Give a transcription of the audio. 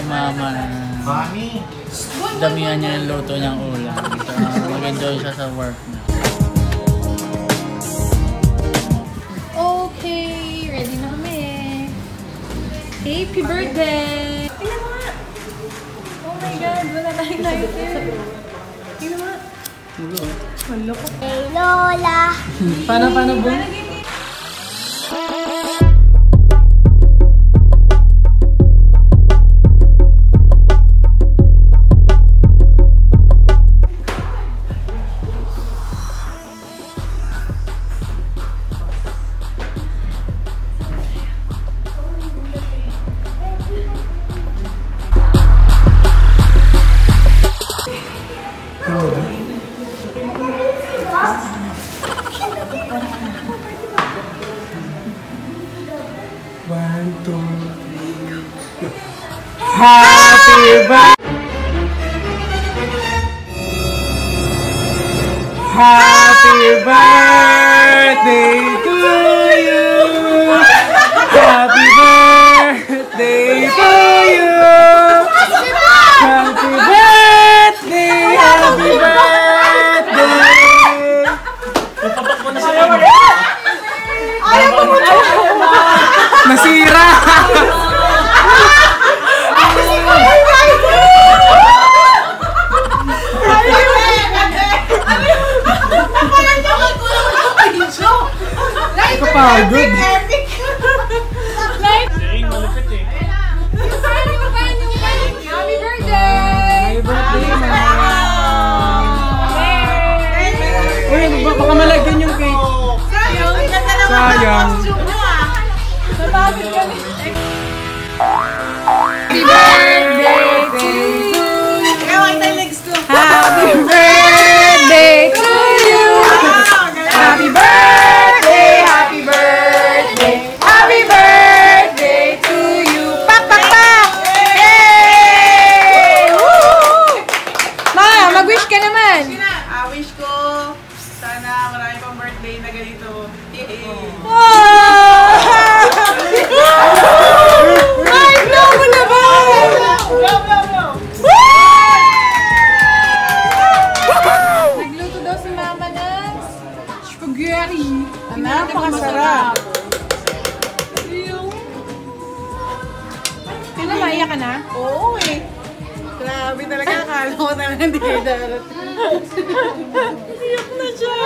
kay mama na damihan niya yung luto niyang ulam. So, mag-enjoy siya sa work niya. Okay, ready na kami. Happy birthday! Tingnan mo nga! Oh my God, wala tayong lighter. Tingnan mo nga. Wala ko. Hey, Lola! Paano ba? One, two, three. Happy birthday! Happy birthday to you! Happy birthday to you! Happy birthday! Happy birthday! Ayaw mo mo! Nasira! Kapagod! Happy birthday! Happy birthday, uy, baka malagyan yung cake. Sayang. Malapit kami. Happy birthday to you! Happy birthday to you! Happy birthday! Happy birthday! Happy birthday to you! Pak, pak, pak! Hey! Woo! Ma, mag-wish ka naman! Wish ko sana marami pang birthday na ganito. Ay, no mo na ba? Nagluto daw si mama ng spaghetti. Napakasarap. Sino, maiyak ka na? Oo eh. Grabe talaga. Akala ko talaga hindi kayo darating. Iyak na siya.